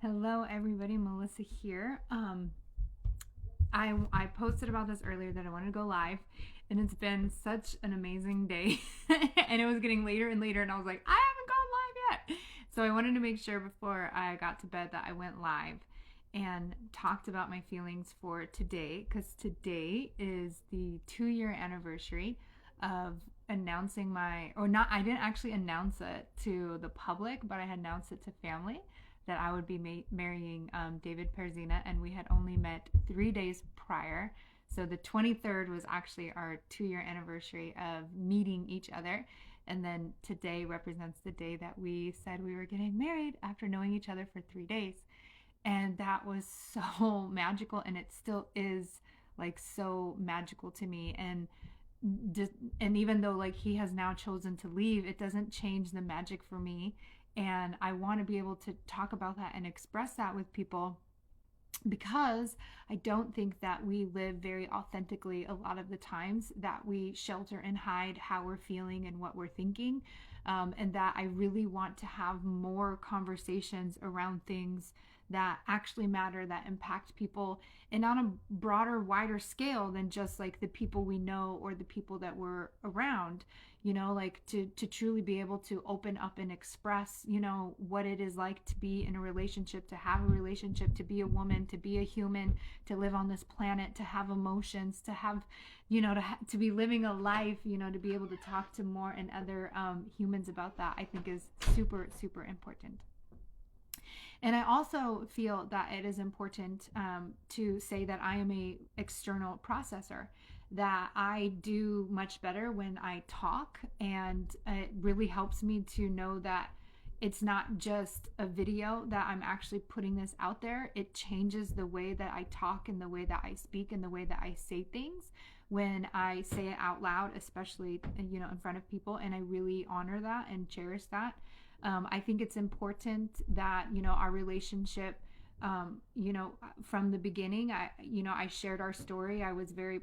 Hello everybody, Melissa here. I posted about this earlier that I wanted to go live, and it's been such an amazing day. And it was getting later and later, and I was like, I haven't gone live yet. So I wanted to make sure before I got to bed that I went live and talked about my feelings for today, because today is the 2-year anniversary of announcing my, or not, I didn't actually announce it to the public, but I had announced it to family that I would be marrying David Perzina, and we had only met 3 days prior. So the 23rd was actually our 2-year anniversary of meeting each other. And then today represents the day that we said we were getting married after knowing each other for 3 days. And that was so magical, and it still is like so magical to me. And even though like he has now chosen to leave, it doesn't change the magic for me. And I want to be able to talk about that and express that with people, because I don't think that we live very authentically a lot of the times, that we shelter and hide how we're feeling and what we're thinking. And that I really want to have more conversations around things that actually matter, that impact people, and on a broader, wider scale than just like the people we know or the people that we're around. Like to truly be able to open up and express, what it is like to be in a relationship, to have a relationship, to be a woman, to be a human, to live on this planet, to have emotions, to have, to be living a life, to be able to talk to more and other humans about that, I think is super, super important. And I also feel that it is important to say that I am a external processor, that I do much better when I talk, and it really helps me to know that it's not just a video, that I'm actually putting this out there. It changes the way that I talk and the way that I speak and the way that I say things when I say it out loud, especially in front of people. And I really honor that and cherish that. I think it's important that our relationship, from the beginning, I shared our story. I was very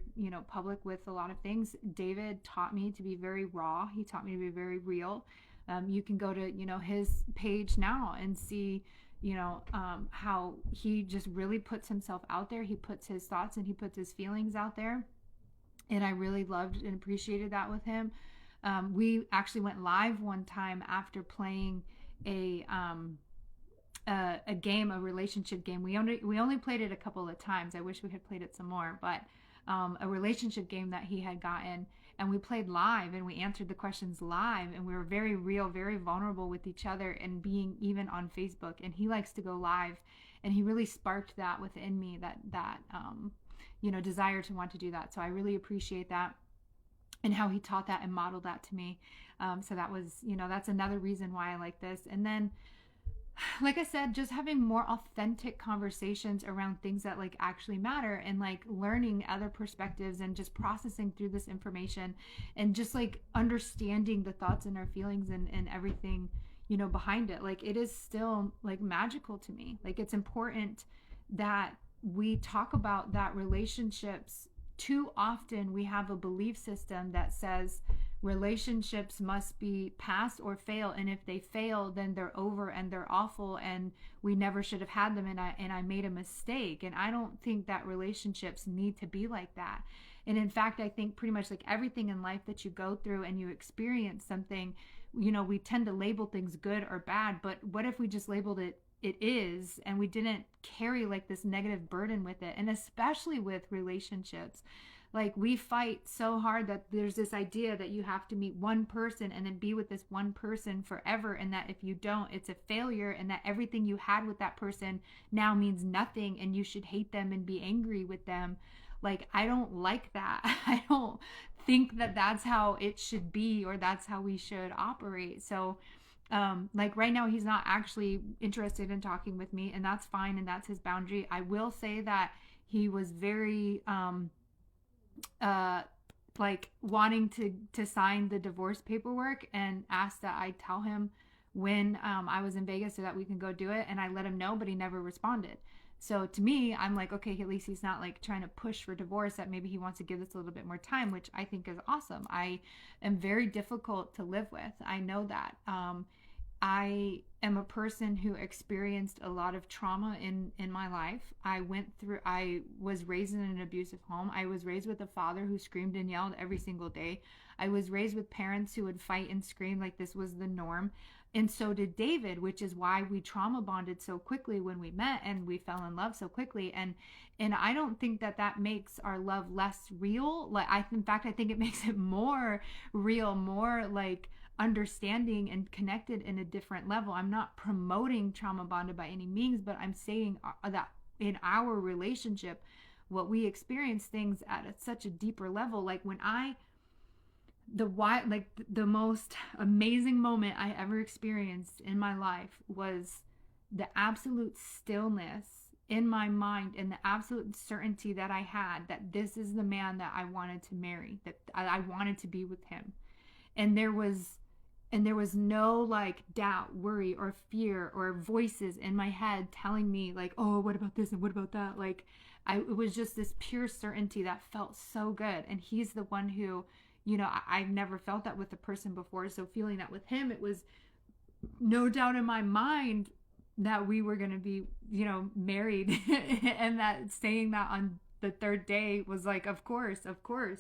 public with a lot of things. David taught me to be very raw. He taught me to be very real. You can go to his page now and see how he just really puts himself out there. He puts his thoughts and he puts his feelings out there, and I really loved and appreciated that with him. We actually went live one time after playing a game, a relationship game. We only played it a couple of times. I wish we had played it some more, but a relationship game that he had gotten, and we played live, and we answered the questions live, and we were very real, very vulnerable with each other, and being even on Facebook. And he likes to go live, and he really sparked that within me, that desire to want to do that. So I really appreciate that, and how he taught that and modeled that to me. So that was, that's another reason why I like this. And then, like I said, just having more authentic conversations around things that like actually matter, and like learning other perspectives, and just processing through this information, and just like understanding the thoughts and our feelings and everything, behind it. Like it is still like magical to me. Like it's important that we talk about that. Relationships, too often we have a belief system that says relationships must be pass or fail, and if they fail, then they're over and they're awful, and we never should have had them, and I made a mistake. And I don't think that relationships need to be like that. And in fact, I think pretty much like everything in life that you go through and you experience something, we tend to label things good or bad, but what if we just labeled it is, and we didn't carry like this negative burden with it? And especially with relationships, like we fight so hard that there's this idea that you have to meet one person and then be with this one person forever, and that if you don't, it's a failure, and that everything you had with that person now means nothing, and you should hate them and be angry with them. Like I don't like that. I don't think that that's how it should be, or that's how we should operate. So like right now, he's not actually interested in talking with me, and that's fine, and that's his boundary. I will say that he was very like wanting to sign the divorce paperwork, and asked that I tell him when I was in Vegas so that we can go do it, and I let him know, but he never responded. So to me, I'm like, okay, at least he's not like trying to push for divorce, that maybe he wants to give this a little bit more time, which I think is awesome. I am very difficult to live with. I know that. I am a person who experienced a lot of trauma in my life. I was raised in an abusive home. I was raised with a father who screamed and yelled every single day. I was raised with parents who would fight and scream like this was the norm. And so did David, which is why we trauma bonded so quickly when we met, and we fell in love so quickly. And I don't think that makes our love less real. In fact, I think it makes it more real, more like understanding and connected in a different level. I'm not promoting trauma bonded by any means, but I'm saying that in our relationship, what we experience things at such a deeper level. Like the most amazing moment I ever experienced in my life was the absolute stillness in my mind and the absolute certainty that I had that this is the man that I wanted to marry, that I wanted to be with him. And there was no like doubt, worry, or fear or voices in my head telling me like, oh, what about this and what about that? Like it was just this pure certainty that felt so good. And he's the one who, I've never felt that with a person before. So feeling that with him, it was no doubt in my mind that we were going to be, married. And that saying that on the third day was like, of course,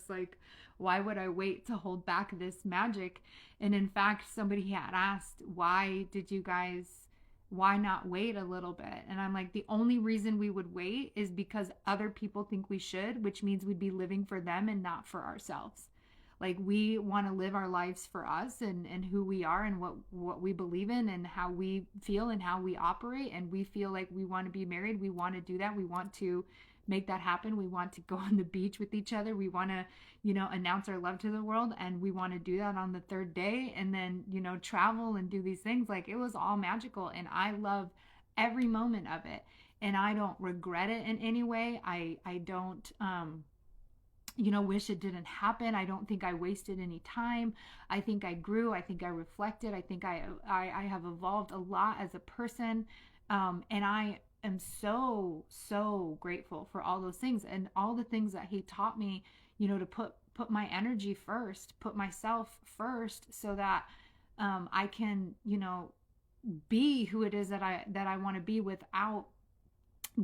like, why would I wait to hold back this magic? And in fact, somebody had asked, why not wait a little bit? And I'm like, the only reason we would wait is because other people think we should, which means we'd be living for them and not for ourselves. Like, we want to live our lives for us and who we are and what we believe in and how we feel and how we operate. And we feel like we want to be married. We want to do that. We want to make that happen. We want to go on the beach with each other. We want to, announce our love to the world. And we want to do that on the third day and then, travel and do these things. Like, it was all magical. And I love every moment of it. And I don't regret it in any way. I don't, wish it didn't happen. I don't think I wasted any time. I think I grew. I think I reflected. I think I have evolved a lot as a person. And I am so, so grateful for all those things and all the things that he taught me, to put my energy first, put myself first so that I can, be who it is that I want to be without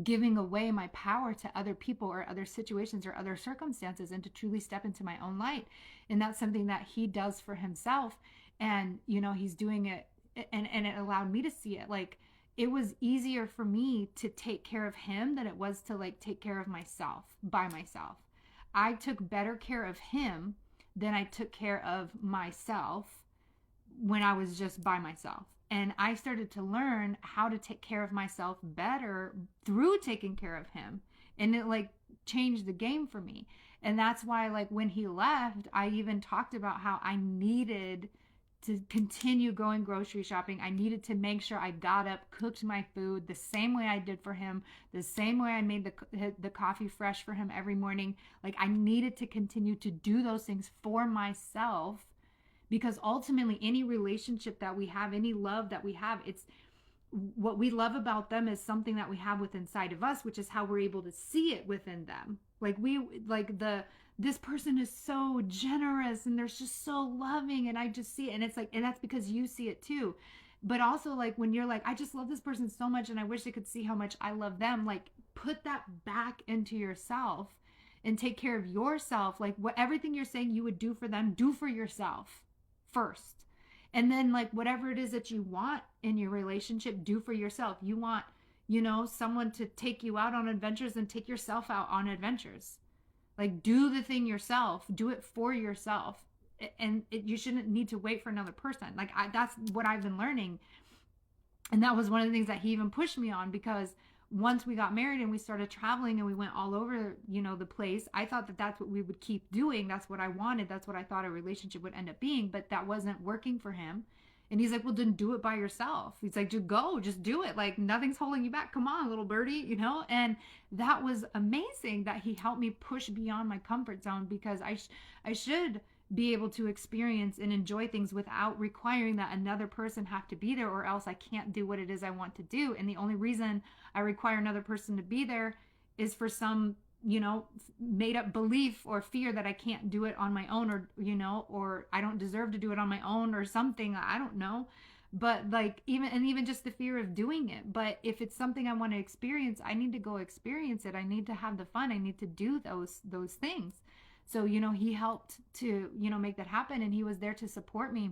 giving away my power to other people or other situations or other circumstances, and to truly step into my own light. And that's something that he does for himself. And, he's doing it and it allowed me to see it. Like, it was easier for me to take care of him than it was to like take care of myself by myself. I took better care of him than I took care of myself when I was just by myself. And I started to learn how to take care of myself better through taking care of him. And it like changed the game for me. And that's why, like, when he left, I even talked about how I needed to continue going grocery shopping. I needed to make sure I got up, cooked my food the same way I did for him, the same way I made the coffee fresh for him every morning. Like, I needed to continue to do those things for myself. Because ultimately, any relationship that we have, any love that we have, it's what we love about them is something that we have within inside of us, which is how we're able to see it within them. This person is so generous and they're just so loving, and I just see it, and it's like, and that's because you see it too. But also, like, when you're like, I just love this person so much and I wish they could see how much I love them, like, put that back into yourself and take care of yourself. Like, everything you're saying you would do for them, do for yourself first. And then, like, whatever it is that you want in your relationship, do for yourself. You want, someone to take you out on adventures, and take yourself out on adventures. Like, do the thing yourself, do it for yourself. And you shouldn't need to wait for another person. Like, that's what I've been learning. And that was one of the things that he even pushed me on, because once we got married and we started traveling and we went all over, the place, I thought that that's what we would keep doing. That's what I wanted. That's what I thought a relationship would end up being, but that wasn't working for him. And he's like, well, then do it by yourself. He's like, just do it. Like, nothing's holding you back. Come on, little birdie, And that was amazing that he helped me push beyond my comfort zone, because I should be able to experience and enjoy things without requiring that another person have to be there, or else I can't do what it is I want to do. And the only reason I require another person to be there is for some, made up belief or fear that I can't do it on my own, or I don't deserve to do it on my own or something. I don't know. But like even just the fear of doing it. But if it's something I want to experience, I need to go experience it. I need to have the fun. I need to do those things. So, he helped to, make that happen, and he was there to support me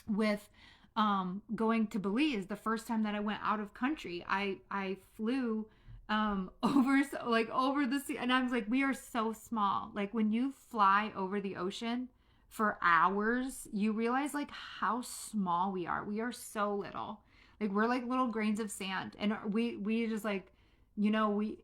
with going to Belize. The first time that I went out of country, I flew over the sea, and I was like, we are so small. Like when you fly over the ocean for hours, you realize like how small we are. We are so little. Like we're like little grains of sand, and we just like, we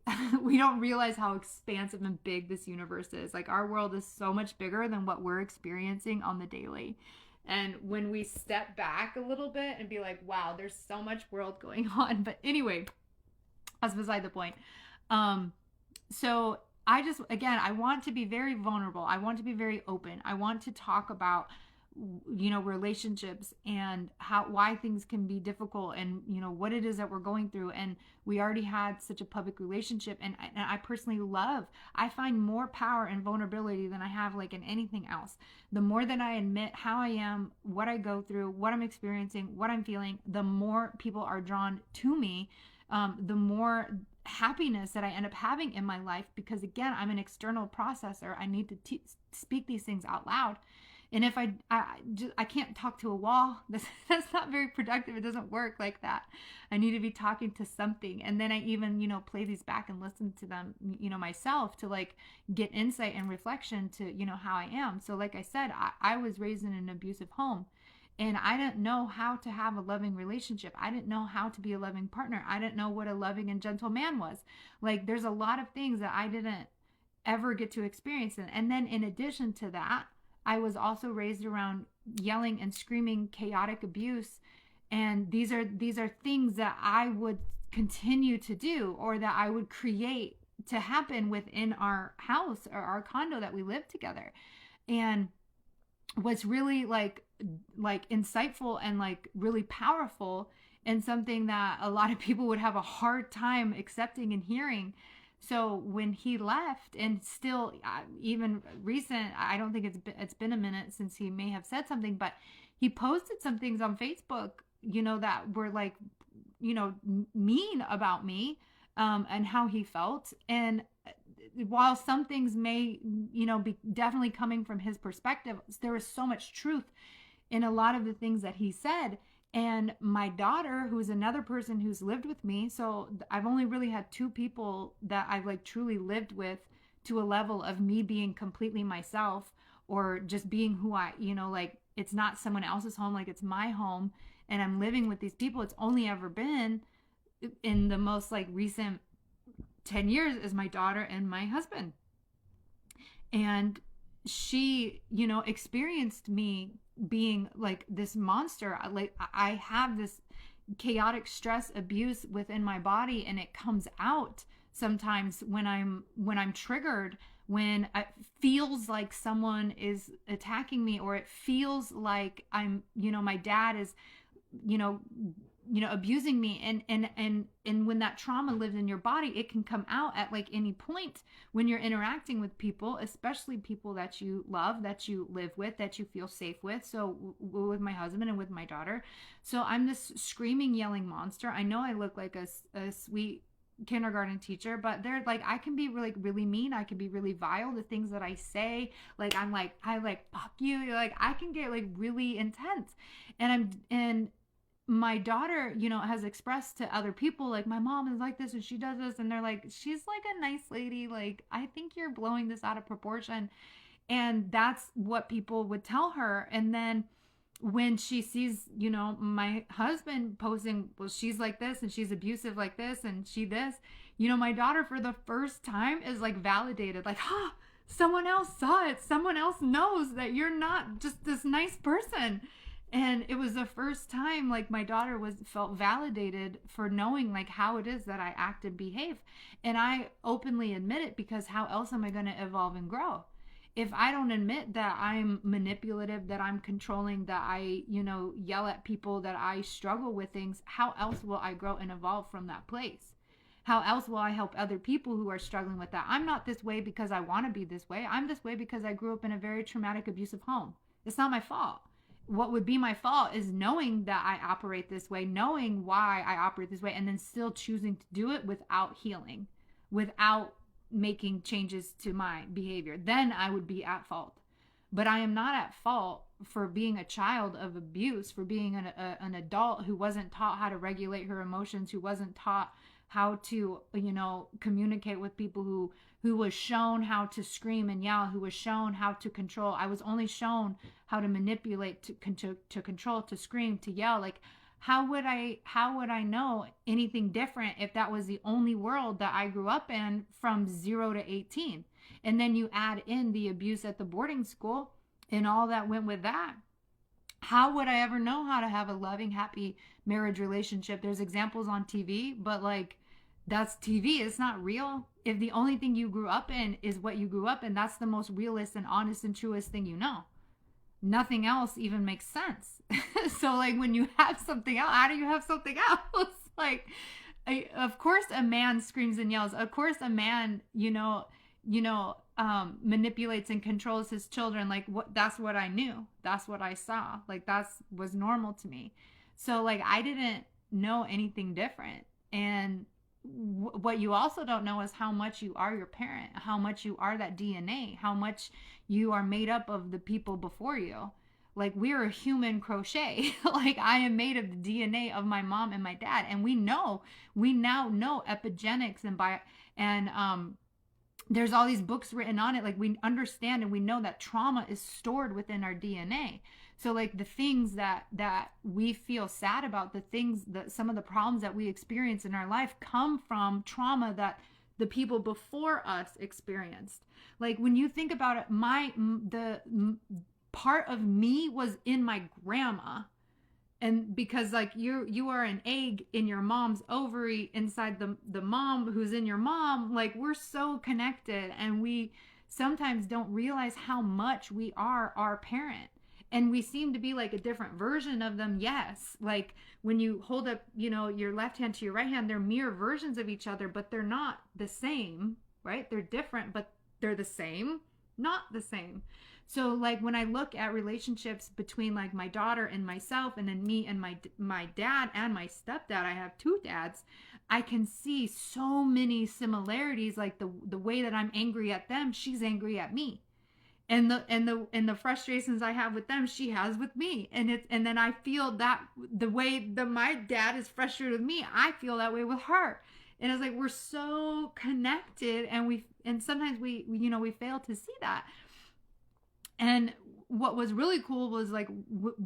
we don't realize how expansive and big this universe is. Like our world is so much bigger than what we're experiencing on the daily. And when we step back a little bit and be like, wow, there's so much world going on. But anyway, that's beside the point. So I want to be very vulnerable. I want to be very open. I want to talk about, relationships and why things can be difficult, and, what it is that we're going through. And we already had such a public relationship. And I personally I find more power in vulnerability than I have like in anything else. The more that I admit how I am, what I go through, what I'm experiencing, what I'm feeling, the more people are drawn to me. The more happiness that I end up having in my life, because again, I'm an external processor. I need to speak these things out loud. And if I can't talk to a wall, that's not very productive. It doesn't work like that. I need to be talking to something. And then I even, play these back and listen to them, myself, to like get insight and reflection to, how I am. So like I said, I was raised in an abusive home. And I didn't know how to have a loving relationship. I didn't know how to be a loving partner. I didn't know what a loving and gentle man was. Like there's a lot of things that I didn't ever get to experience. And then in addition to that, I was also raised around yelling and screaming, chaotic abuse. And these are things that I would continue to do, or that I would create to happen within our house or our condo that we live together. And what's really like insightful and like really powerful, and something that a lot of people would have a hard time accepting and hearing. So when he left, and still even recent, I don't think it's been a minute since he may have said something, but he posted some things on Facebook, that were like, mean about me, and how he felt. And while some things may, be definitely coming from his perspective, there is so much truth in a lot of the things that he said. And my daughter, who's another person who's lived with me, so I've only really had two people that I've like truly lived with to a level of me being completely myself, or just being who I, like it's not someone else's home, like it's my home, and I'm living with these people. It's only ever been in the most like recent 10 years is my daughter and my husband. And she, experienced me being like this monster. Like I have this chaotic stress abuse within my body, and it comes out sometimes when I'm triggered, when it feels like someone is attacking me, or it feels like I'm, my dad is, abusing me, and when that trauma lives in your body, it can come out at like any point when you're interacting with people, especially people that you love, that you live with, that you feel safe with. So with my husband and with my daughter. So I'm this screaming, yelling monster. I know I look like a sweet kindergarten teacher, but they're like, I can be really mean. I can be really vile. The things that I say, like I like fuck you. Like I can get like really intense, and my daughter, has expressed to other people, like, my mom is like this and she does this, and they're like, she's like a nice lady, like I think you're blowing this out of proportion. And that's what people would tell her. And then when she sees, my husband posting, well, she's like this and she's abusive like this and she this, my daughter for the first time is like validated, like, someone else saw it, someone else knows that you're not just this nice person. And it was the first time like my daughter felt validated for knowing like how it is that I act and behave. And I openly admit it, because how else am I going to evolve and grow? If I don't admit that I'm manipulative, that I'm controlling, that I, yell at people, that I struggle with things, how else will I grow and evolve from that place? How else will I help other people who are struggling with that? I'm not this way because I want to be this way. I'm this way because I grew up in a very traumatic, abusive home. It's not my fault. what would be my fault is knowing that I operate this way, knowing why I operate this way, and then still choosing to do it without healing, without making changes to my behavior. Then I would be at fault. But I am not at fault for being a child of abuse, for being an adult who wasn't taught how to regulate her emotions, who wasn't taught how to, communicate with people, who was shown how to scream and yell, who was shown how to control. I was only shown how to manipulate, to control, to scream, to yell. Like, how would I know anything different if that was the only world that I grew up in from 0 to 18? And then you add in the abuse at the boarding school and all that went with that. How would I ever know how to have a loving, happy marriage relationship? There's examples on TV, but like, that's TV. It's not real. If the only thing you grew up in is what you grew up in, that's the most realist and honest and truest thing you know. Nothing else even makes sense. So like, when you have something else, how do you have something else? Like, of course a man screams and yells. Of course a man, manipulates and controls his children. Like, that's what I knew. That's what I saw. Like, was normal to me. So like, I didn't know anything different. And what you also don't know is how much you are your parent, how much you are that DNA, how much you are made up of the people before you. Like, we're a human crochet. Like, I am made of the DNA of my mom and my dad. And we now know epigenetics and there's all these books written on it. Like, we understand and we know that trauma is stored within our DNA. So like, the things that we feel sad about, some of the problems that we experience in our life come from trauma that the people before us experienced. Like, when you think about it, the part of me was in my grandma. And because like, you are an egg in your mom's ovary inside the mom who's in your mom. Like, we're so connected, and we sometimes don't realize how much we are our parent. And we seem to be like a different version of them. Yes. Like, when you hold up, your left hand to your right hand, they're mirror versions of each other, but they're not the same, right? They're different, but they're the same, not the same. So like, when I look at relationships between like my daughter and myself, and then me and my dad and my stepdad, I have 2 dads, I can see so many similarities. Like, the way that I'm angry at them, she's angry at me. And the frustrations I have with them, she has with me. And then I feel that the way that my dad is frustrated with me, I feel that way with her. And it's like, we're so connected, and sometimes we fail to see that. And what was really cool was like,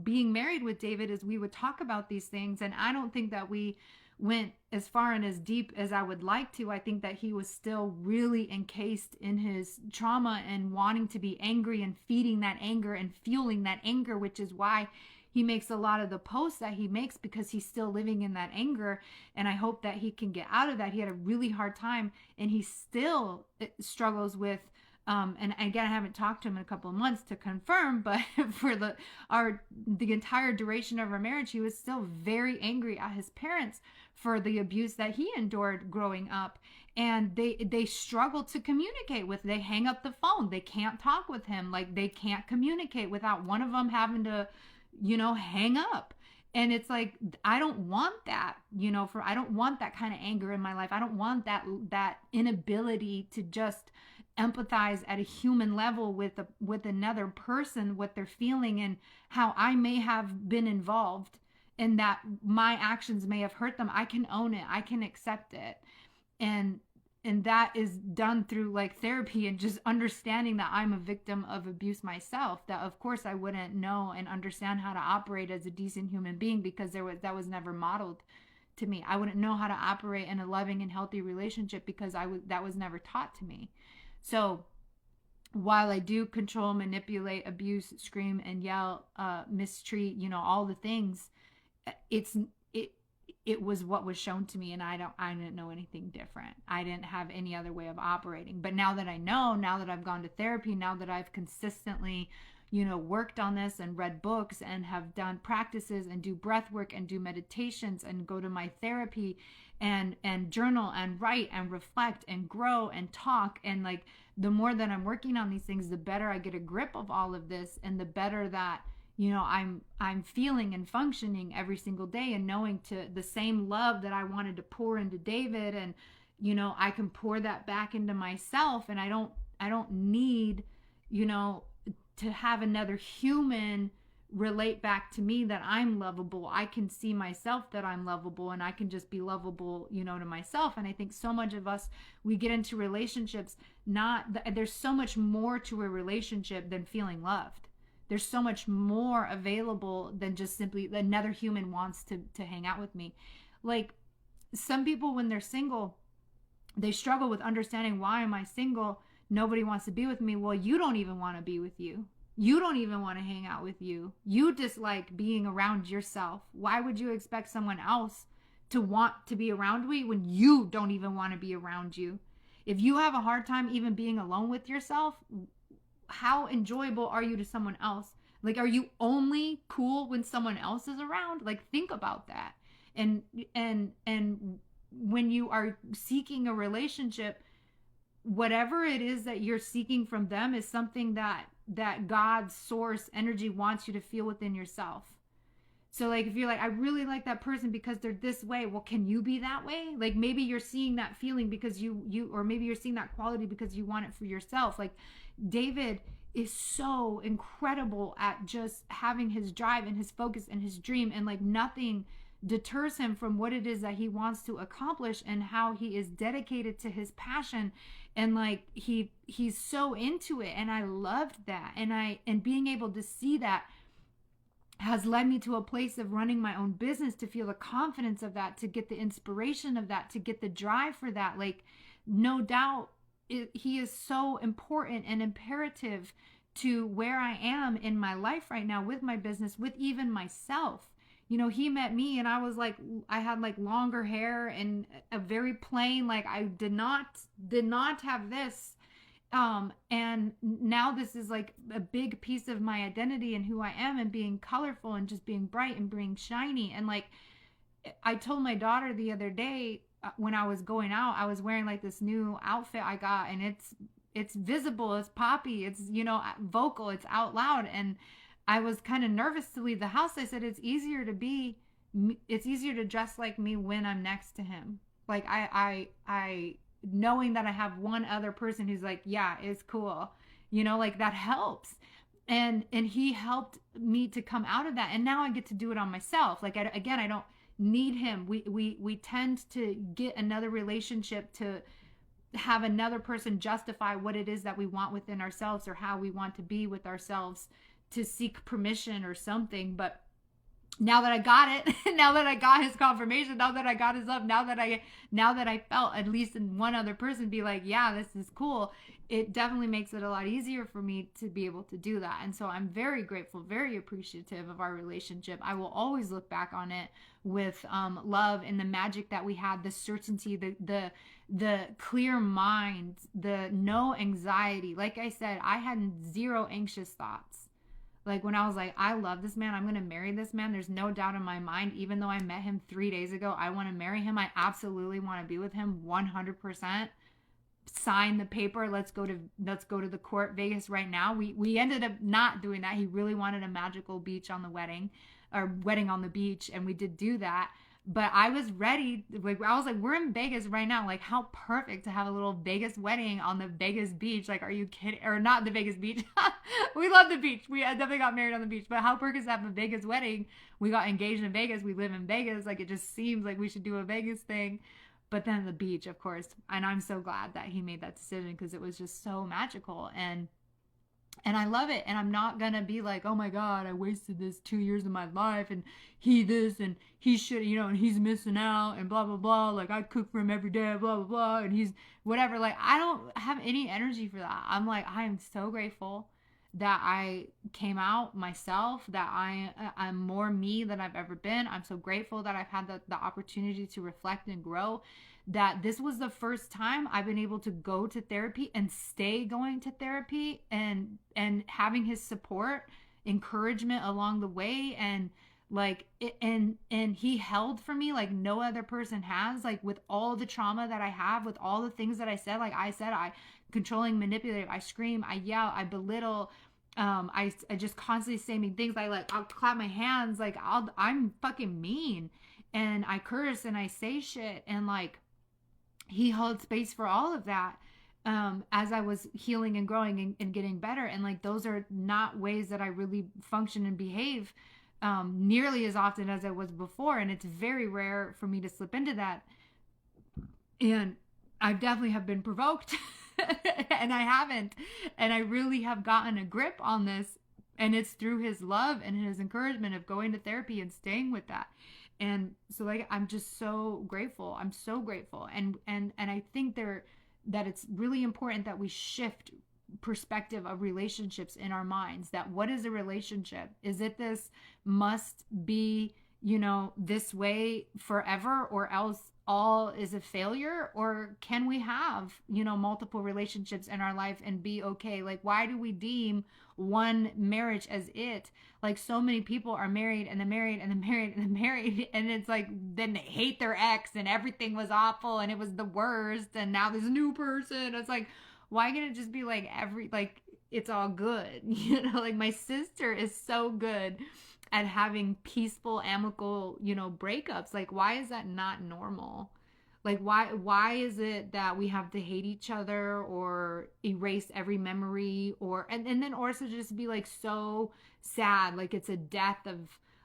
being married with David, is we would talk about these things. And I don't think that we went as far and as deep as I would like to. I think that he was still really encased in his trauma and wanting to be angry and feeding that anger and fueling that anger, which is why he makes a lot of the posts that he makes, because he's still living in that anger. And I hope that he can get out of that. He had a really hard time, and he still struggles with and again, I haven't talked to him in a couple of months to confirm, but for the entire duration of our marriage, he was still very angry at his parents for the abuse that he endured growing up. And they struggle to communicate with. They hang up the phone. They can't talk with him. Like, they can't communicate without one of them having to, hang up. And it's like, I don't want that, I don't want that kind of anger in my life. I don't want that inability to just empathize at a human level with another person, what they're feeling, and how I may have been involved and that my actions may have hurt them. I can own it. I can accept it. And that is done through like therapy and just understanding that I'm a victim of abuse myself, that of course I wouldn't know and understand how to operate as a decent human being, because that was never modeled to me. I wouldn't know how to operate in a loving and healthy relationship because that was never taught to me. So while I do control, manipulate, abuse, scream and yell, mistreat, all the things, it was what was shown to me, and I didn't know anything different. I didn't have any other way of operating. But now that I know, now that I've gone to therapy, now that I've consistently, worked on this and read books and have done practices and do breath work and do meditations and go to my therapy and journal and write and reflect and grow and talk, and like, the more that I'm working on these things, the better I get a grip of all of this, and the better that I'm feeling and functioning every single day, and knowing to the same love that I wanted to pour into David, and I can pour that back into myself, and I don't need to have another human relate back to me that I'm lovable. I can see myself that I'm lovable, and I can just be lovable, to myself. And I think so much of us, we get into relationships, there's so much more to a relationship than feeling loved. There's so much more available than just simply another human wants to hang out with me. Like, some people, when they're single, they struggle with understanding, why am I single? Nobody wants to be with me. Well, you don't even want to be with you. You don't even want to hang out with you. You dislike being around yourself. Why would you expect someone else to want to be around me when you don't even want to be around you? If you have a hard time even being alone with yourself, how enjoyable are you to someone else? Like, are you only cool when someone else is around? Like, think about that. And when you are seeking a relationship, whatever it is that you're seeking from them is something that God's source energy wants you to feel within yourself. So, like, if you're like, I really like that person because they're this way, well, can you be that way? Like, maybe you're seeing that feeling because or maybe you're seeing that quality because you want it for yourself. Like, David is so incredible at just having his drive and his focus and his dream, and like nothing deters him from what it is that he wants to accomplish, and how he is dedicated to his passion, and like he's so into it. And I loved that, and being able to see that has led me to a place of running my own business, to feel the confidence of that, to get the inspiration of that, to get the drive for that. Like, no doubt he is so important and imperative to where I am in my life right now, with my business, with even myself. He met me, and I was like, I had like longer hair and a very plain, like, I did not have this. And now this is like a big piece of my identity and who I am, and being colorful and just being bright and being shiny. And like, I told my daughter the other day, when I was going out, I was wearing like this new outfit I got, and it's visible, it's poppy, it's, vocal, it's out loud. And I was kind of nervous to leave the house. I said, it's easier to dress like me when I'm next to him. Like, I knowing that I have one other person who's like, yeah, it's cool, like, that helps. And he helped me to come out of that. And now I get to do it on myself. Like, I don't need him. We tend to get another relationship to have another person justify what it is that we want within ourselves, or how we want to be with ourselves, to seek permission or something. But now that I got it, now that I got his confirmation, now that I got his love, now that I felt at least in one other person be like, yeah, this is cool, it definitely makes it a lot easier for me to be able to do that. And so I'm very grateful, very appreciative of our relationship. I will always look back on it with love, and the magic that we had, the certainty, the clear mind, the no anxiety. Like I said, I had zero anxious thoughts. Like, when I was like, I love this man, I'm going to marry this man, there's no doubt in my mind, even though I met him 3 days ago, I want to marry him. I absolutely want to be with him 100%. Sign the paper. Let's go to the court, Vegas right now. We ended up not doing that. He really wanted a magical beach on the wedding, or wedding on the beach. And we did do that. But I was ready. Like, I was like, we're in Vegas right now. Like, how perfect to have a little Vegas wedding on the Vegas beach. Like, are you kidding? Or not the Vegas beach. We love the beach. We definitely got married on the beach. But how perfect to have a Vegas wedding. We got engaged in Vegas. We live in Vegas. Like, it just seems like we should do a Vegas thing. But then the beach, of course. And I'm so glad that he made that decision, because it was just so magical. And I love it. And I'm not going to be like, oh my God, I wasted this 2 years of my life, and he this, and he should, and he's missing out, and blah, blah, blah. Like, I cook for him every day, blah, blah, blah. And he's whatever. Like, I don't have any energy for that. I'm like, I am so grateful that I came out myself, that I'm more me than I've ever been. I'm so grateful that I've had the opportunity to reflect and grow, that this was the first time I've been able to go to therapy and stay going to therapy, and having his support, encouragement along the way, and like and he held for me like no other person has. Like, with all the trauma that I have, with all the things that I said, I controlling, manipulative, I scream, I yell, I belittle, I just constantly say mean things. I'll clap my hands, like I'm fucking mean, and I curse and I say shit, and like he held space for all of that, as I was healing and growing and getting better. And like those are not ways that I really function and behave nearly as often as I was before, and it's very rare for me to slip into that. And I definitely have been provoked and I haven't. And I really have gotten a grip on this. And it's through his love and his encouragement of going to therapy and staying with that. And so like I'm just so grateful. I'm so grateful. And I think that it's really important that we shift perspective of relationships in our minds. That what is a relationship? Is it this must be, this way forever, or else all is a failure? Or can we have, multiple relationships in our life and be okay? Like, why do we deem one marriage as it? Like, so many people are married and then married and then married and then married, and it's like then they hate their ex and everything was awful and it was the worst, and now there's a new person. It's like, why can't it just be like it's all good? Like my sister is so good at having peaceful, amicable, breakups. Like, why is that not normal? Like, why is it that we have to hate each other or erase every memory, and then also just be like so sad, like it's a death of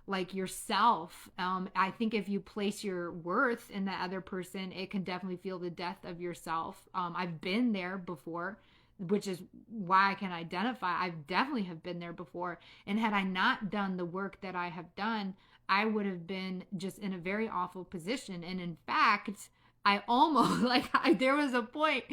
like yourself. I think if you place your worth in that other person, it can definitely feel the death of yourself. I've been there before, which is why I can identify. I definitely have been there before. And had I not done the work that I have done, I would have been just in a very awful position. And in fact, I almost there was a point,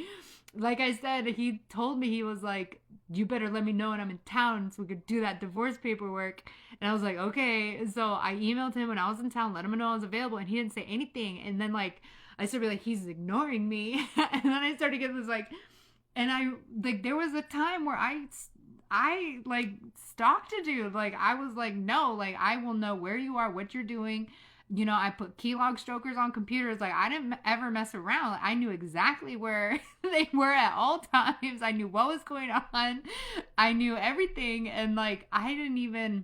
like I said, he told me, he was like, you better let me know when I'm in town so we could do that divorce paperwork. And I was like, okay. So I emailed him when I was in town, let him know I was available, and he didn't say anything. And then like I started to be like, he's ignoring me. And then I started getting this like, and I like there was a time where I like stalked a dude. Like I was like, no, like I will know where you are, what you're doing. I put keylog strokers on computers. Like I didn't ever mess around. Like, I knew exactly where they were at all times. I knew what was going on. I knew everything. And like I didn't even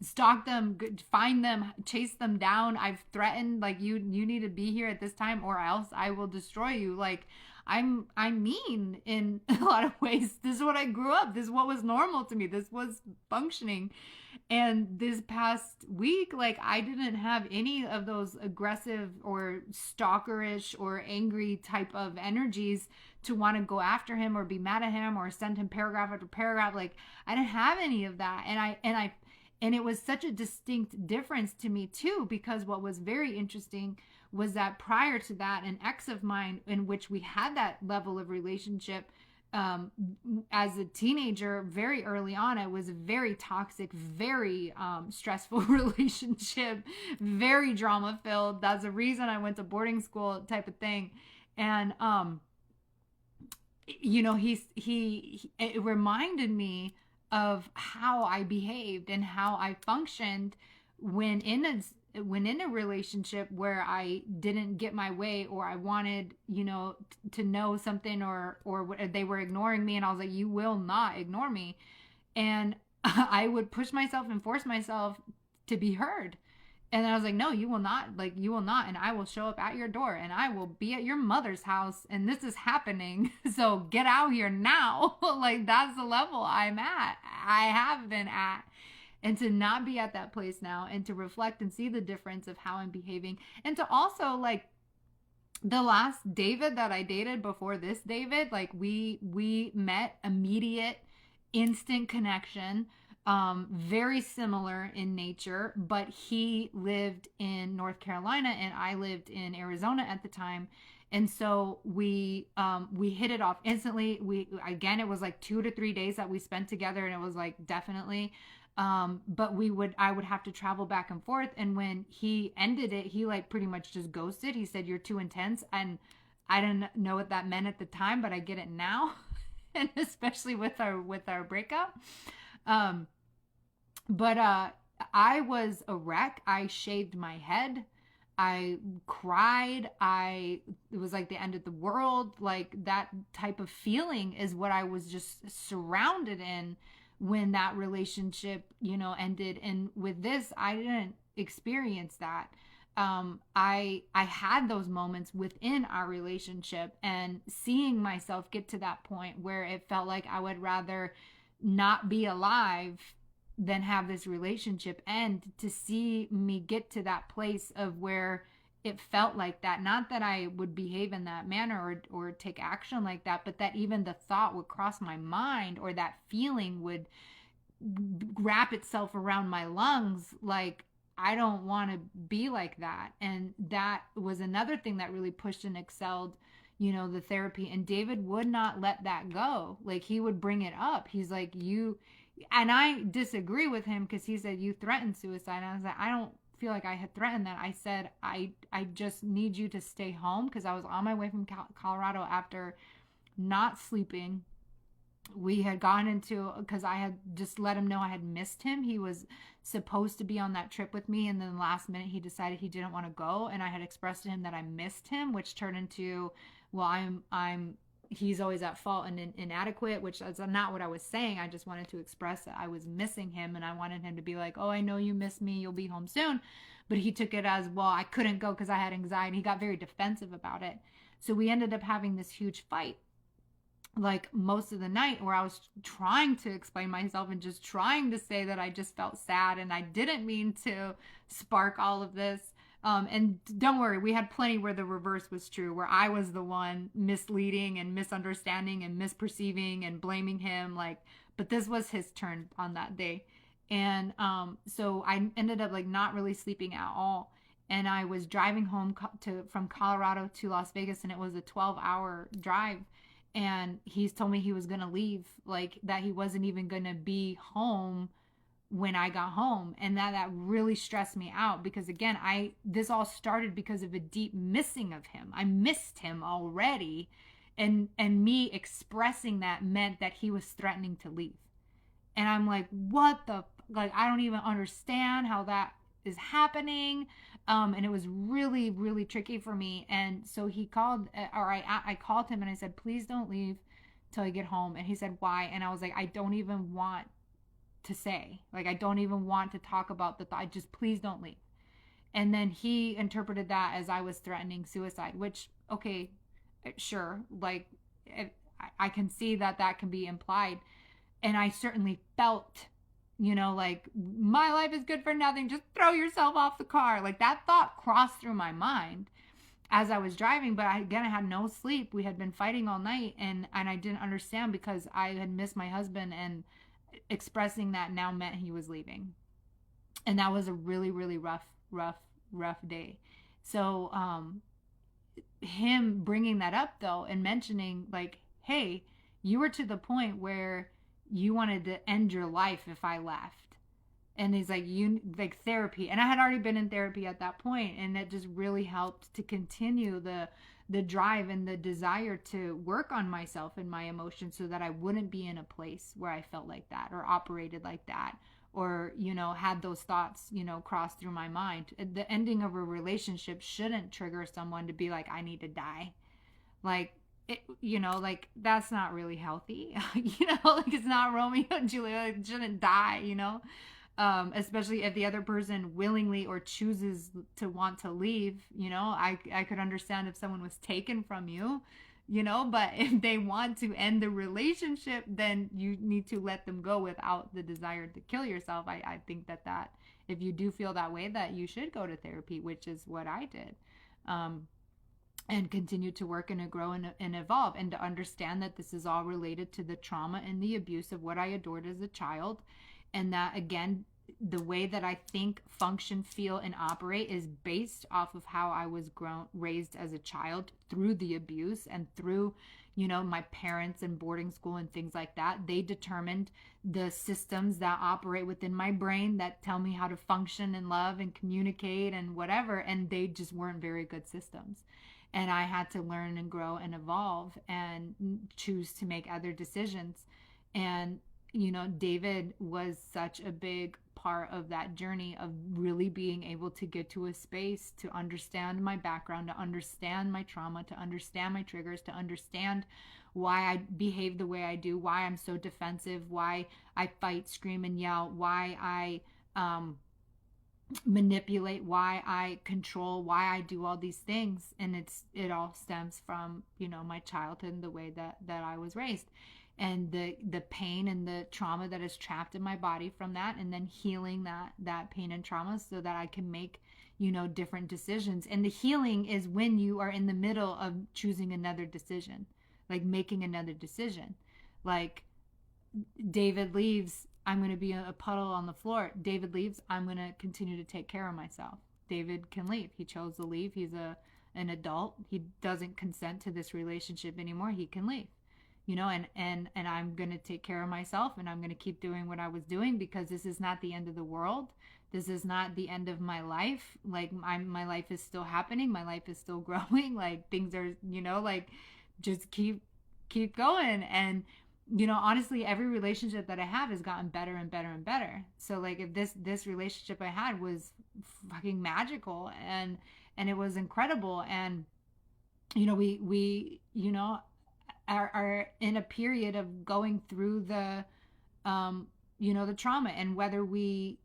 stalk them, find them, chase them down. I've threatened like you need to be here at this time or else I will destroy you. Like I'm mean in a lot of ways. This is what I grew up. This is what was normal to me. This was functioning. And this past week, like I didn't have any of those aggressive or stalkerish or angry type of energies to want to go after him or be mad at him or send him paragraph after paragraph. Like I didn't have any of that. And it was such a distinct difference to me too, because what was very interesting was that prior to that, an ex of mine in which we had that level of relationship, as a teenager, very early on, it was a very toxic, very stressful relationship, very drama filled. That's the reason I went to boarding school type of thing. And it reminded me of how I behaved and how I functioned when in a relationship where I didn't get my way, or I wanted, to know something, or they were ignoring me, and I was like, you will not ignore me. And I would push myself and force myself to be heard. And I was like, no, you will not, and I will show up at your door, and I will be at your mother's house, and this is happening. So get out here now. Like that's the level I'm at. I have been at. And to not be at that place now, and to reflect and see the difference of how I'm behaving, and to also like the last David that I dated before this David, like we met, immediate, instant connection, very similar in nature, but he lived in North Carolina and I lived in Arizona at the time. And so we hit it off instantly. It was like 2 to 3 days that we spent together, and it was like definitely. But I would have to travel back and forth. And when he ended it, he like pretty much just ghosted. He said, you're too intense. And I didn't know what that meant at the time, but I get it now. And especially with our breakup. But I was a wreck. I shaved my head. I cried. It was like the end of the world. Like that type of feeling is what I was just surrounded in when that relationship, ended. And with this, I didn't experience that. I had those moments within our relationship, and seeing myself get to that point where it felt like I would rather not be alive than have this relationship end, to see me get to that place of where it felt like that. Not that I would behave in that manner or take action like that, but that even the thought would cross my mind, or that feeling would wrap itself around my lungs. Like, I don't want to be like that. And that was another thing that really pushed and excelled, the therapy. And David would not let that go. Like, he would bring it up. He's like, and I disagree with him, because he said, you threatened suicide. And I was like, I don't feel like I had threatened that. I said, I just need you to stay home, because I was on my way from Colorado after not sleeping. We had gone into, because I had just let him know I had missed him. He was supposed to be on that trip with me, and then last minute he decided he didn't want to go, and I had expressed to him that I missed him, which turned into, well, he's always at fault and inadequate, which is not what I was saying. I just wanted to express that I was missing him, and I wanted him to be like, oh, I know you miss me, you'll be home soon. But he took it as, well, I couldn't go because I had anxiety. He got very defensive about it. So we ended up having this huge fight, like most of the night, where I was trying to explain myself and just trying to say that I just felt sad, and I didn't mean to spark all of this. And don't worry, we had plenty where the reverse was true, where I was the one misleading and misunderstanding and misperceiving and blaming him. But this was his turn on that day. And so I ended up not really sleeping at all. And I was driving home from Colorado to Las Vegas, and it was a 12-hour drive. And he's told me he was going to leave, that he wasn't even going to be home when I got home. And that really stressed me out, because again, this all started because of a deep missing of him. I missed him already. And me expressing that meant that he was threatening to leave. And I'm like, what the, I don't even understand how that is happening. And it was really, really tricky for me. And so he called, or I called him and I said, please don't leave till I get home. And he said, why? And I was like, I don't even want to say, I don't even want to talk about the thought. Just please don't leave. And then he interpreted that as I was threatening suicide, which, okay, sure. I can see that can be implied. And I certainly felt, my life is good for nothing. Just throw yourself off the car. That thought crossed through my mind as I was driving. But I had no sleep. We had been fighting all night, and I didn't understand, because I had missed my husband, and expressing that now meant he was leaving. And that was a really, really rough day. So him bringing that up though, and mentioning hey, you were to the point where you wanted to end your life if I left. And he's like, therapy. And I had already been in therapy at that point, and that just really helped to continue the drive and the desire to work on myself and my emotions, so that I wouldn't be in a place where I felt like that, or operated like that, or had those thoughts cross through my mind. The ending of a relationship shouldn't trigger someone to be like, I need to die. That's not really healthy. It's not Romeo and Juliet. It shouldn't die, especially if the other person willingly or chooses to want to leave. I could understand if someone was taken from you, but if they want to end the relationship, then you need to let them go without the desire to kill yourself. I think that if you do feel that way, that you should go to therapy, which is what I did. And continue to work and to grow and evolve, and to understand that this is all related to the trauma and the abuse of what I adored as a child. And that, again, the way that I think, function, feel, and operate is based off of how I was raised as a child, through the abuse and through, my parents and boarding school and things like that. They determined the systems that operate within my brain that tell me how to function and love and communicate and whatever. And they just weren't very good systems. And I had to learn and grow and evolve and choose to make other decisions. And, David was such a big part of that journey of really being able to get to a space to understand my background, to understand my trauma, to understand my triggers, to understand why I behave the way I do, why I'm so defensive, why I fight, scream, and yell, why I manipulate, why I control, why I do all these things. And it all stems from, you know, my childhood and the way that I was raised, and the pain and the trauma that is trapped in my body from that, and then healing that pain and trauma so that I can make, you know, different decisions. And the healing is when you are in the middle of choosing another decision, like making another decision. Like, David leaves, I'm going to be a puddle on the floor. David leaves, I'm going to continue to take care of myself. David can leave. He chose to leave. He's an adult. He doesn't consent to this relationship anymore. He can leave. You know, and I'm going to take care of myself, and I'm going to keep doing what I was doing, because this is not the end of the world. This is not the end of my life. Like, my life is still happening. My life is still growing. Like, things are, you know, like, just keep going. And, you know, honestly, every relationship that I have has gotten better and better and better. So, like, if this relationship I had was fucking magical, and it was incredible, and, you know, we you know, are in a period of going through the you know, the trauma, and whether we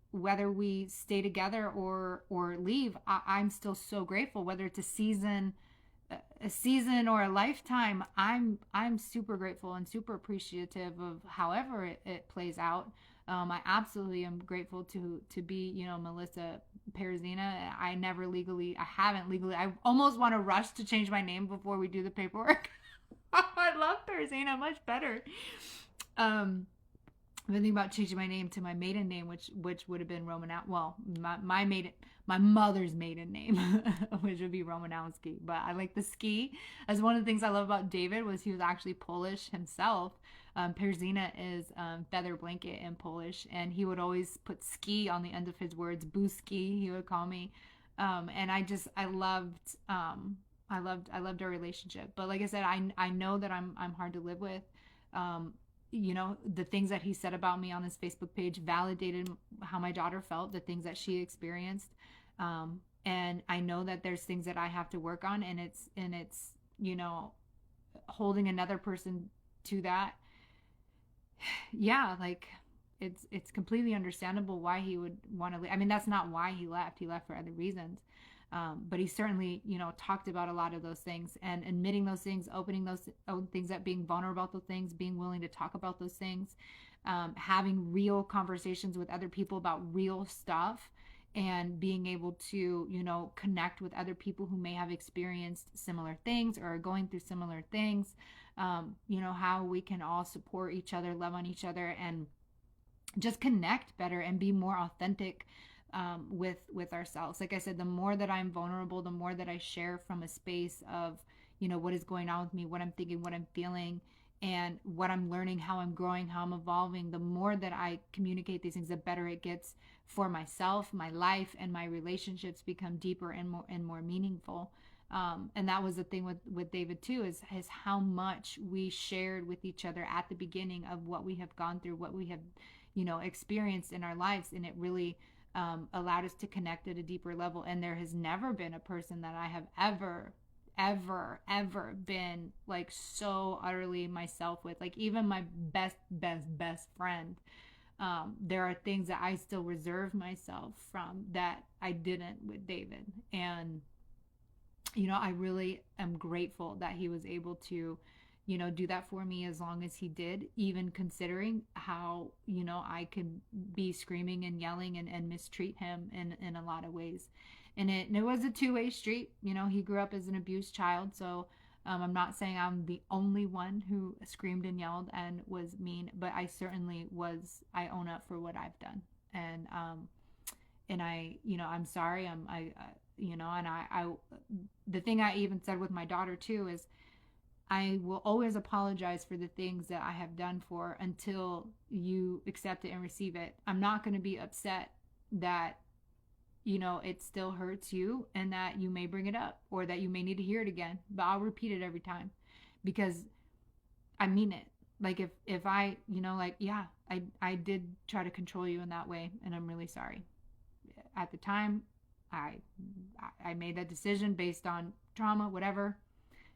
stay together or leave, I'm still so grateful. Whether it's a season or a lifetime, I'm super grateful and super appreciative of however it plays out. I absolutely am grateful to be, you know, Melissa Perzina. I haven't legally, I almost want to rush to change my name before we do the paperwork. I love Perzina much better. I've been thinking about changing my name to my maiden name, which would have been Romanowski. Well, my mother's maiden name, which would be Romanowski. But I like the ski. As one of the things I love about David was he was actually Polish himself. Perzina is feather blanket in Polish, and he would always put ski on the end of his words. Buski, he would call me, and I loved our relationship. But like I said, I know that I'm hard to live with. You know, the things that he said about me on his Facebook page validated how my daughter felt, the things that she experienced. And I know that there's things that I have to work on, and it's, you know, holding another person to that. Yeah, like, it's completely understandable why he would want to leave. I mean, that's not why he left. He left for other reasons. But he certainly, you know, talked about a lot of those things, and admitting those things, opening those things up, being vulnerable about those things, being willing to talk about those things, having real conversations with other people about real stuff, and being able to, you know, connect with other people who may have experienced similar things or are going through similar things. You know, how we can all support each other, love on each other, and just connect better and be more authentic with ourselves. Like I said, the more that I'm vulnerable, the more that I share from a space of, you know, what is going on with me, what I'm thinking, what I'm feeling, and what I'm learning, how I'm growing, how I'm evolving, the more that I communicate these things, the better it gets for myself, my life, and my relationships become deeper and more meaningful. And that was the thing with David too, is how much we shared with each other at the beginning of what we have gone through, what we have, you know, experienced in our lives. And it really allowed us to connect at a deeper level. And there has never been a person that I have ever been like so utterly myself with. Like, even my best friend, there are things that I still reserve myself from that I didn't with David. And, you know, I really am grateful that he was able to, you know, do that for me as long as he did, even considering how, you know, I could be screaming and yelling and mistreat him in a lot of ways. And it was a two-way street. You know, he grew up as an abused child, so I'm not saying I'm the only one who screamed and yelled and was mean, but I certainly was. I own up for what I've done, and I, you know, I'm sorry. You know, and I the thing I even said with my daughter too is, I will always apologize for the things that I have done for until you accept it and receive it. I'm not going to be upset that, you know, it still hurts you and that you may bring it up or that you may need to hear it again, but I'll repeat it every time because I mean it. Like if I, like, yeah, I did try to control you in that way, and I'm really sorry. At the time, I I made that decision based on trauma, whatever.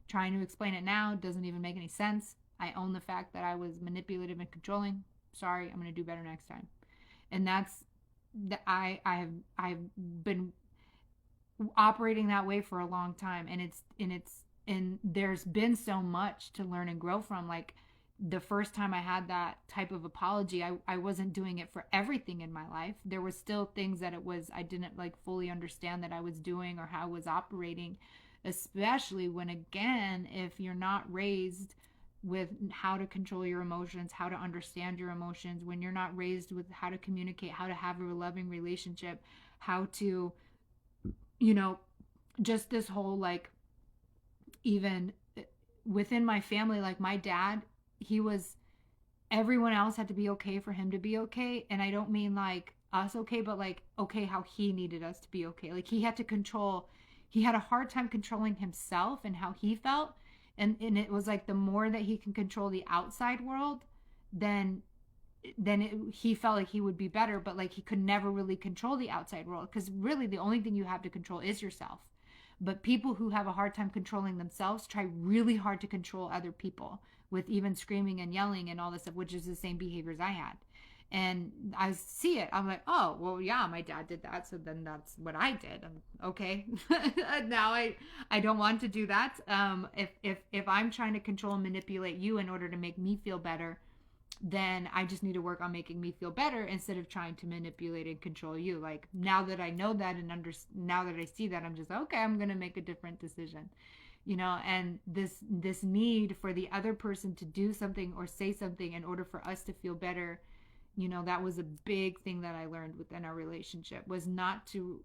Trying to explain it now doesn't even make any sense. I own the fact that I was manipulative and controlling. Sorry, I'm going to do better next time. And that's that I've been operating that way for a long time, and there's been so much to learn and grow from. Like, the first time I had that type of apology, I wasn't doing it for everything in my life. There was still things that I didn't like fully understand that I was doing or how I was operating, especially when, again, if you're not raised with how to control your emotions, how to understand your emotions, when you're not raised with how to communicate, how to have a loving relationship, how to, just this whole, like, even within my family, like my dad, everyone else had to be okay for him to be okay. And I don't mean like us okay, but like okay how he needed us to be okay. Like he had a hard time controlling himself and how he felt. And it was like the more that he can control the outside world, then he felt like he would be better, but like he could never really control the outside world, because really the only thing you have to control is yourself. But people who have a hard time controlling themselves try really hard to control other people with even screaming and yelling and all this stuff, which is the same behaviors I had. And I see it. I'm like, oh, well, yeah, my dad did that, so then that's what I did. Okay. Now I don't want to do that. If I'm trying to control and manipulate you in order to make me feel better, then I just need to work on making me feel better instead of trying to manipulate and control you. Like, now that I know that and now that I see that, I'm just okay, I'm going to make a different decision. And this need for the other person to do something or say something in order for us to feel better, that was a big thing that I learned within our relationship, was not to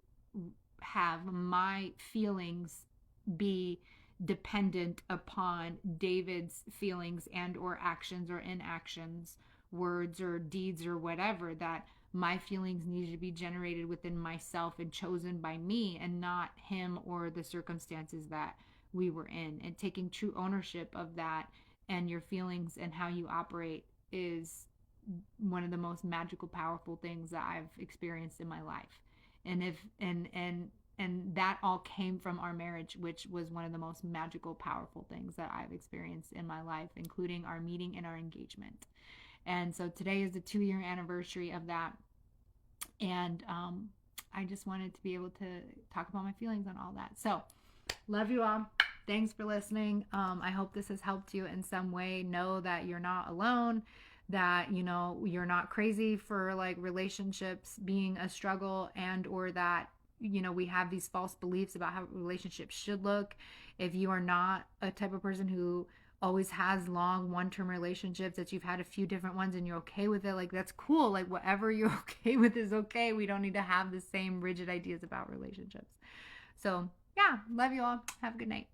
have my feelings be dependent upon David's feelings and or actions or inactions, words or deeds or whatever. That my feelings needed to be generated within myself and chosen by me, and not him or the circumstances that we were in. And taking true ownership of that and your feelings and how you operate is one of the most magical, powerful things that I've experienced in my life. And that all came from our marriage, which was one of the most magical, powerful things that I've experienced in my life, including our meeting and our engagement. And so today is the 2-year anniversary of that. And I just wanted to be able to talk about my feelings on all that. So love you all. Thanks for listening. I hope this has helped you in some way. Know that you're not alone, that, you're not crazy for like relationships being a struggle, and or that, we have these false beliefs about how relationships should look. If you are not a type of person who always has long one-term relationships, that you've had a few different ones and you're okay with it, like, that's cool. Like, whatever you're okay with is okay. We don't need to have the same rigid ideas about relationships. So yeah, love you all. Have a good night.